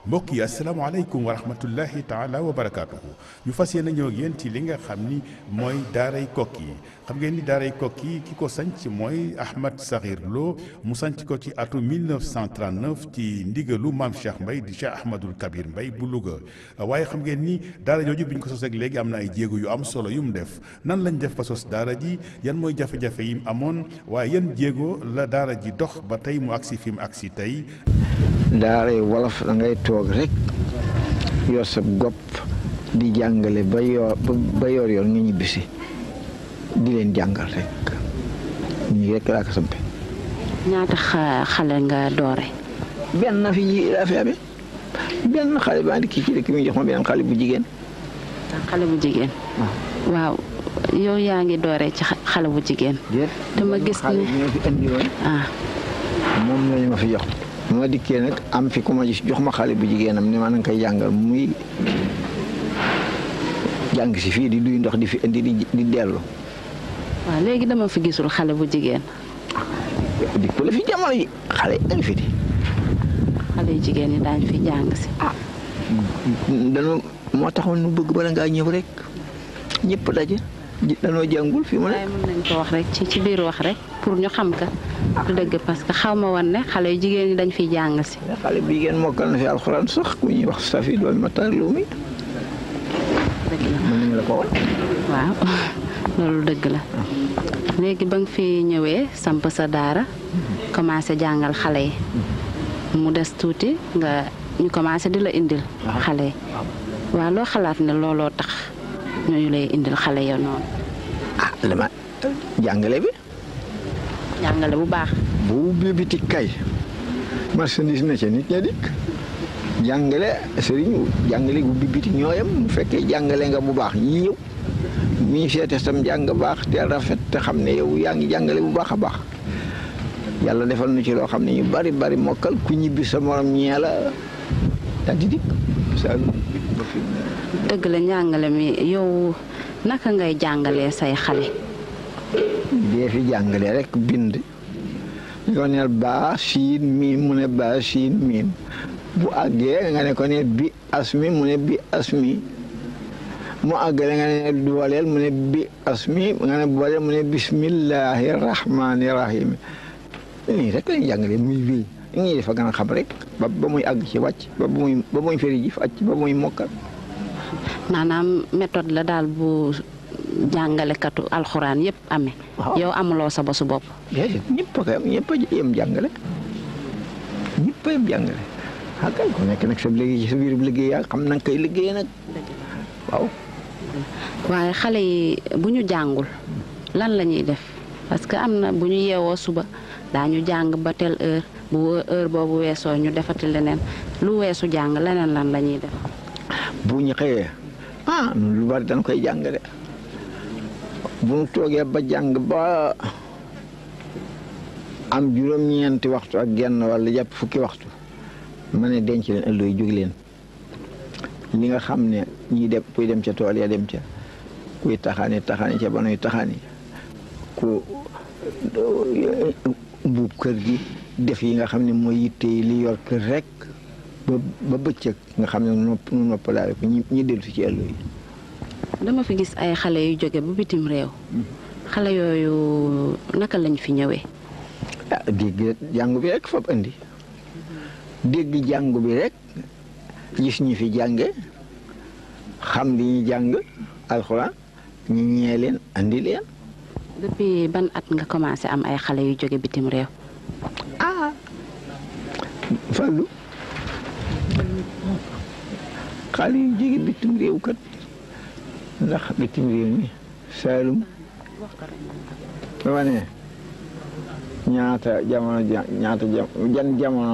mbokk yi asalaamaaleykum wa rahmatullahi taala wa barakaatuhu ñu fas yéene ñëw ak yéen ci li nga xam ni mooy daaray Koki xam ngeen ni daaray Koki ki ko sanc mooy Ahmed Sakhir Lo mu sanc ko ci atu 1939 ci ndigalu maam Cheikh Mbaye di Cheikh Ahmadul Kabir Mbaye bu Louga waaye xam ngeen ni daara jooju bi ñu ko sos ak léegi am na ay jéego yu am solo yu mu def nan lañ def ba sos daara ji yan mooy jafe-jafe yi mu amoon waaye yan jéego la daara ji dox ba tey mu agsi fi mu agsi tey. daara wolof da ngay toog rek yor sa gopp di jàngale ba yor yoon nga ñibbisi di leen jàngal rek ñii rek laa ko sampe. ñaata xale nga doore. benn na fi ji laa fi amee benn xale baa di kii ci dëkk mi jox ma benn xale bu jigéen. xale bu jigéen. waaw yow yaa ngi doore ci xale bu jigéen. dama gis xale bi ñoo fi indi woon. moom lañu ma fi jox. ma dikkee nag am fi ku ma gis jox ma xale bu jigéenam ni ma na nga koy jàngal muy jàng si fii di duy ndox di fi indi di dellu. waaw léegi dama fi gisul xale bu jigéen. di ko la fi jamono yi xale yi dañ fi di. xale yu jigéen yi daañu fi jàng si. danoo moo taxoon nu bëgg bala ngaa ñëw rek ñëpp daje danoo jàngul fi mu ne. waaye mën nañ ko wax rek ci biir wax rek pour ñu xam ka du dëgg parce que xaw ma woon ne xale yu jigéen ñi dañ fiy jàng si. xale bu jigéen mokkal na fi alxuraan sax ku ñuy wax Safi doomi Matar Lumi. dëgg la mën nañ la ko wax. waaw loolu dëgg la. léegi ba nga fi ñëwee samp sa daara commencé jàngal xale yi mu des tuuti nga ñu commencé di la indil xale yi waaw loo xalaat ne looloo tax ñooñu lay indil xale yo noonu. dama jàngale bi. jàngale bu baax. bu ubbee bitik kay marchandise na ca nit ña dikk jàngale sëriñ jàngale ubbi bitik ñooyam bu fekkee jàngale nga bu baax ñi ñëw mi ñu seete sam jàng baax te rafet te xam ne yow yaa ngi jàngale bu baax a baax yàlla defal nu ci loo xam ne ñu bari mokkal ku ñibbi sa morom ñee la daal di dikk dëgg la njàngale mi yow naka ngay jàngalee say xale. dee fi jàngale rek bind yoo neel baa siin miim mu ne baa siin miim bu àggee nga ne ko ne bi asmi mu ne bi asmi mu àggale nga ne dooleel mu ne bi asmi nga ne booleel mu ne bismillahi rahmani rahim nii rek lañ jàngale muy wéy ñii dafa gën a xam rek ba muy àgg ci wàcc ba muy feri ji wàcc ba muy mokkal. maanaam méthode la daal bu jàngalekatu alxuraan yëpp amee. yow amuloo sa bosu bopp. déedéet ñëpp a yem jàngale ñëpp a yem jàngale ah kay ku nekk nag sa liggéey ci sa biir liggéey yaa xam na nga koy liggéeyee nag waaw. waaye xale yi bu ñu jàngul lan la ñuy def parce que am na bu ñu yeewoo suba daañu jàng ba tel heure bu heure boobu weesoo ñu defati leneen lu weesu jàng leneen lan la ñuy def. bu ñu xëyee lu bari dañ koy jàngale. bu ñu toogee ba jàng ba am juróom-ñeenti waxtu ak genn wala jàpp fukki waxtu ma ne denc leen ëllëg jóg leen li nga xam ne ñii dem kuy dem ca tool ya dem ca kuy taxaani ca ba nuy taxaani ku buub kër gi def yi nga xam ne mooy yitte yi li yor kër rek ba bëccëg nga xam ne nu noppalaale ko ñi dellu si ci ëllëg yi. dama fi gis ay xale yu jóge bu bitim réew xale yooyu naka lañ fi ñëwee. dégg jàngu bi rek fab indi dégg jàngu bi rek gis ñi fi jànge xam li ñu jàng alxuraan ñu ñee leen andi leen. depuis ban at nga commencé am ay xale yu jóge bitim réew. Fallou xale yu jóge bitim réew kat. ndax bitim réew mi Saalum dama ne ñaata jamono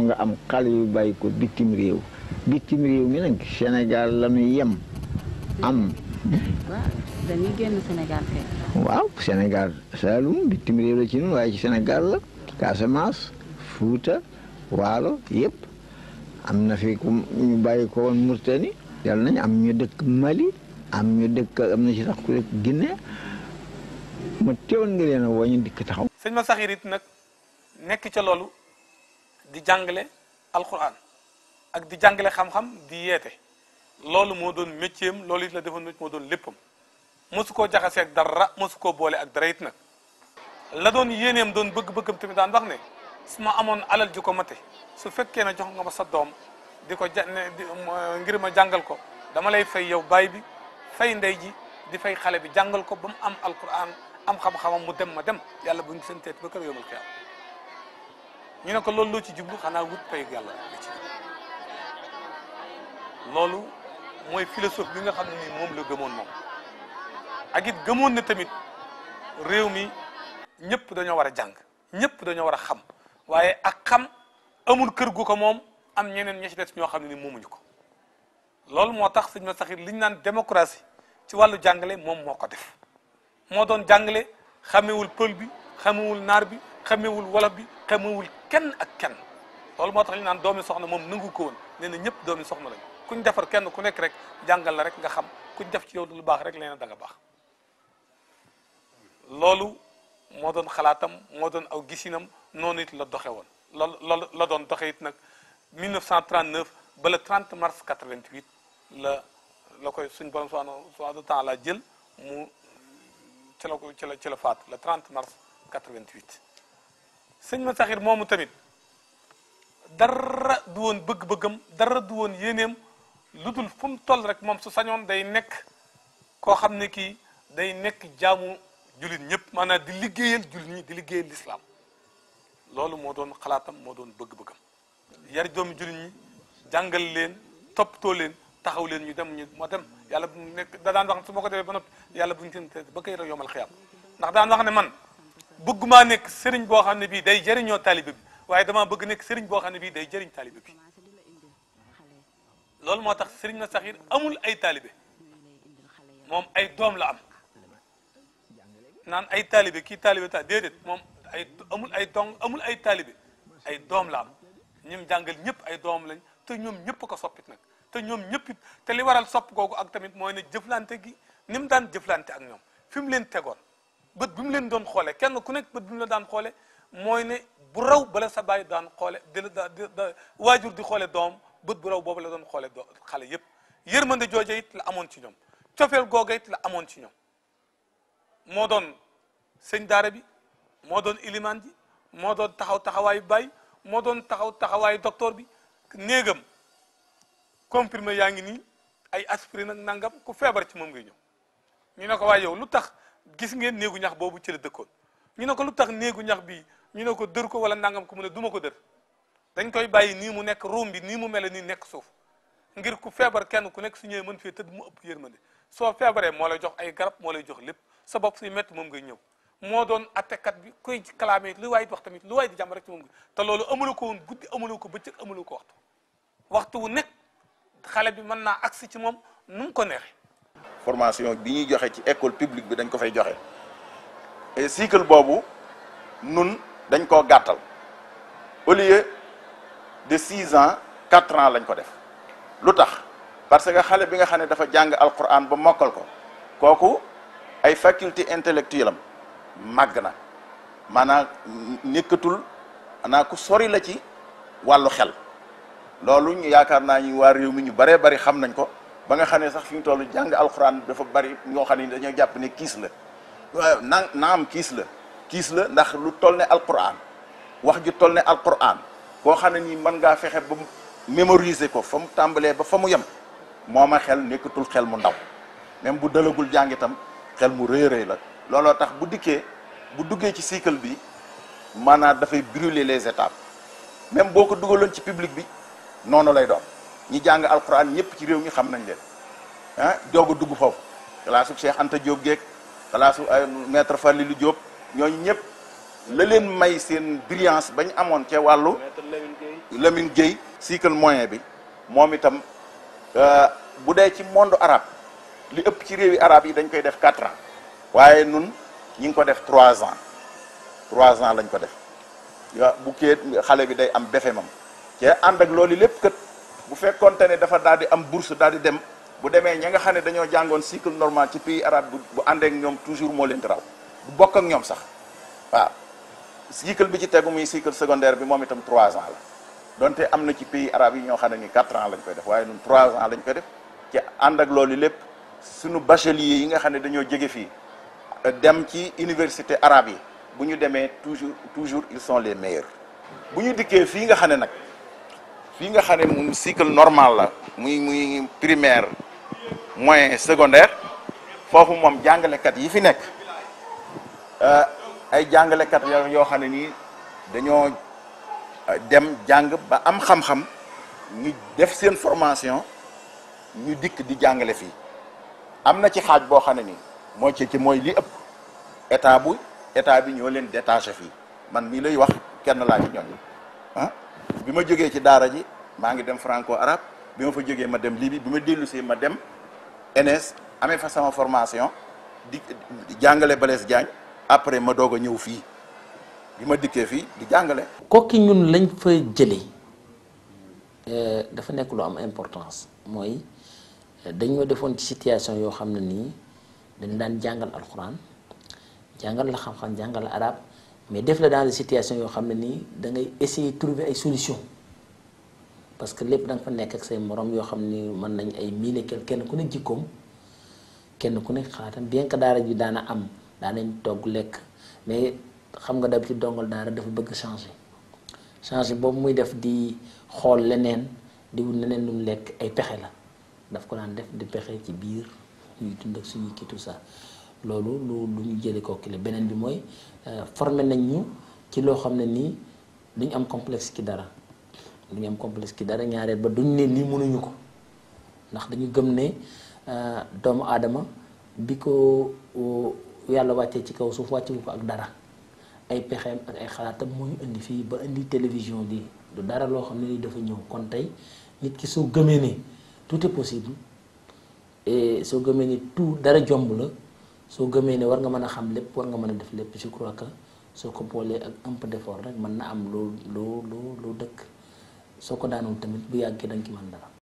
nga am xale yu bàyyi ko bitim réew mi nag Sénégal la ñuy yem am. dañuy génn Sénégal fekk. waaw Sénégal Saalum bitim réew la ci ñun waaye ci Sénégal la Casamance Fuuta Waalo yëpp am na fi ku ñu bàyyi ko woon Mauritanie yàlla nañ am ñu dëkk Mali. am ñu dëkk am na ci sax ku dëkk Guinée ma teewoon nga leen a woo ñu dikk taxaw. sëñ ma Sakhir it nag nekk ca loolu di jàngale alquran ak di jàngale xam-xam di yeete loolu moo doon métier am loolu it la defoon moo doon léppam mosu koo jaxasee ak dara mosu koo boole ak dara it nag la doon yéeneem doon bëgg-bëggam tamit daan wax ne su ma amoon alal ju ko mate su fekkee ne jox nga ma sa doom di ko ngir ma jàngal ko dama lay fay yow baay bi fay ndey ji di fay xale bi jàngal ko ba mu am alquran am xam-xamam mu dem ma dem yàlla bu ñu seen teet ba kër yomal xiyaam ñu ne ko loolu loo ci jublu xanaa wut pay yàlla la ci loolu mooy philosophe bi nga xam ne nii moom la gëmoon moom ak it gëmoon na tamit réew mi ñëpp dañoo war a jàng ñëpp dañoo war a xam waaye ak xam amul kër gu ko moom am ñeneen ña ci des ñoo xam ne ni moomuñu ko loolu moo tax sëñ ma saxit li ñu naan démocratie ci wàllu jàngale moom moo ko def moo doon jàngale xamewul pël bi xamewul naar bi xamewul wolof bi xamewul kenn ak kenn loolu moo tax li ñu naan doomi soxna moom nangu ko woon nee na ñëpp doomi soxna lañ kuñ defar kenn ku nekk rek jàngal la rek nga xam kuñ def ci yow lu baax rek leen da nga baax loolu moo doon xalaatam moo doon aw gisinam noonu it la doxe woon loolu la doon doxe it nag 1939 ba le 30 mars 88 la koy suñ borom subhanahu wa taala jël mu ci la faat le 30 mars 88 sëñ ma saxir moomu tamit dara du woon bëgg-bëggam dara du woon yéeneem lu dul fu mu toll rek moom su sañoon day nekk koo xam ne kii day nekk jaamu jullit ñëpp maanaam di liggéeyal jullit ñi di liggéeyal lislaam loolu moo doon xalaatam moo doon bëgg-bëggam yar doomi jullit ñi jàngal leen toppatoo leen taxaw leen ñu dem ñu moo dem yàlla bu nekk da daan wax su ma ko defee ba noppi yàlla bu ñu seen ba koy rek yomal xiyaam ndax daan wax ne man bëggumaa nekk sëriñ boo xam ne bii day jëriñoo taalibe bi waaye damaa bëgg nekk sëriñ boo xam ne bii day jëriñ taalibe bi loolu moo tax sëriñ na saxir amul ay taalibe moom ay doom la am naan ay taalibe kii taalibe ta déedéet moom amul ay taalibe ay doom la am ñim jàngal ñëpp ay doom lañ te ñoom ñëpp ko soppit nag te ñoom ñëpp it te li waral sopp googu ak tamit mooy ne jëflante gi ni mu daan jëflante ak ñoom fi mu leen tegoon bët bi mu leen doon xoole kenn ku nekk bët bi mu la daan xoole mooy ne bu raw bala sa bàyyi daan xoole waajur di xoole doom bët bu raw boobu la doon xoole xale yëpp yërmande jooja it la amoon ci ñoom cofeel googa it la amoon ci ñoom moo doon sëñ daara bi moo doon ilimaan ji moo doon taxawaayu baay moo doon taxawaayu docteur bi néegam comprimé yaa ngi nii ay aspirine ak nangam ku feebar ci moom ngay ñëw ñu ne ko waaye yow lu tax gis ngeen néegu ñax boobu ci la dëkkoon ñu ne ko lu tax néegu ñax bi ñu ne ko dër ko wala nangam ku mu ne duma ko dër dañ koy bàyyi nii mu nekk ruum bi nii mu mel nii nekk suuf ngir ku feebar kenn ku nekk su ñëwee mën fee tëdd mu ëpp yërmande soo feebaree moo lay jox ay garab moo lay jox lépp sa bopp suy métti moom ngay ñëw moo doon attekat bi koy kalaamee lu waay di wax tamit lu waay di jàmm rek ci moom te loolu amuloo ko woon guddi amuloo ko bëccëg amuloo ko waxtu wu nekk xale bi mën naa agsi ci moom nu mu ko neexee. formation bi ñuy joxe ci école publique bi dañ ko fay joxe et cycle boobu nun dañ koo gàttal au lieu de 6 ans 4 ans lañ ko def lu tax parce que xale bi nga xam ne dafa jàng alquran ba mokkal ko kooku ay faculté intellectuelle am màgg na maanaam nekkatul maanaam ku sori la ci wàllu xel loolu ñu yaakaar naa ñu waa réew mi ñu baree bari xam nañ ko ba nga xam ne sax fi ñu toll jàng alquran dafa bari ñoo xam ne dañoo jàpp ne kiis la waaw naam kiis la ndax lu toll ne alquran wax ju toll ne alquran koo xam ne nii mën ngaa fexe ba mémoriser ko fa mu tàmbalee ba fa mu yem mooma xel nekkatul xel mu ndaw même bu dalagul jàng itam xel mu rëy rëy la looloo tax bu duggee ci cycle bi maanaam dafay brûler les étapes même boo ko dugaloon ci public bi noonu lay doon ñi jàng alquran ñëpp ci réew mi xam nañ leen ah doog a dugg foofu classe Cheikh Anta Diop geek classe maître Falilou Diop ñooñu ñëpp la leen may seen brillance bañ amoon ca wàllu Lamine Gueye cycle moyen bi moom itam bu dee ci monde arabe li ëpp ci réewi arabe yi dañ koy def 4 ans waaye nun ñi ngi ko def 3 ans 3 ans lañ ko def ya bu kee xale bi day am BFEM te ànd ak loolu lépp kat bu fekkonte ne dafa daal di am bourse daal di dem bu demee ña nga xam ne dañoo jàngoon cycle normal ci pays arabe bu àndee ak ñoom toujours moo leen di raw bu bokk ak ñoom sax waaw cycle bi ci tegu muy cycle secondaire bi moom itam 3 ans la donte am na ci pays arabes yi ñoo xam ne ni 4 ans lañ koy def waaye ñun 3 ans lañ koy def ci ànd ak loolu lépp suñu bachelier yi nga xam ne dañoo jóge fii dem ci université arabe yi bu ñu demee toujours ils sont les meilleurs. bu ñu dikkee fii nga xam ne nag fii nga xam ne moom cycle normal la muy primaire moyen secondaire foofu moom jàngalekat yi fi nekk ay jàngalekat yoo xam ne nii dañoo dem jàng ba am xam-xam ñu def seen formation ñu dikk di jàngale fii am na ci xaaj boo xam ne nii mooy li ëpp état bi ñoo leen détaché fii man mii lay wax kenn laa ci ñoom bi ma jógee ci daara ji maa ngi dem franco arabe bi ma fa jógee ma dem Libye bi ma dellusee ma dem ENS amee fa sama formation di jàngale Blaise Diagne après ma doog a ñëw fii bi ma dikkee fii di jàngale. Koki ñun lañ fa jëlee dafa nekk lu am importance mooy dañoo defoon ci situation yoo xam ne nii dañ daan jàngal alxuraan jàngal la xam-xam jàngal la arabe mais def la dans des situations yoo xam ne nii da ngay essayer trouver ay solutions parce que lépp da nga fa nekk ak say morom yoo xam ni mën nañ ay miine kenn ku ne jikkoom kenn ku ne xalaatam bien que daara ji daana am daanañ togg lekk mais xam nga d'habitude dongal daara dafa bëgg changer boobu muy def di xool leneen di wut leneen lu mu lekk ay pexe la daf ko daan def di pexe ci biir ñuy dund ak suñuy kii tout ça loolu lu ñu jëlee Koki la beneen bi mooy formé nañ ñu ci loo xam ne nii duñ am complexe ci dara ñaareel ba duñ ne lii mënuñu ko ndax dañu gëm ne doomu aadama bi ko yàlla wàccee ci kaw suuf wàcce ko ak dara ay pexeem ak ay xalaatam moo ñu indi fii ba indi télévision bi du dara loo xam ne ni dafa ñëw kon tey nit ki soo gëmee ne tout est possible et soo gëmee ne tout dara jomb la soo gëmee ne war nga mën a xam lépp war nga mën a def lépp je crois que soo ko boolee ak un peu d'effort rek mën na am loo dëkk soo ko daanoon tamit bu yàggee da nga ci mën dara.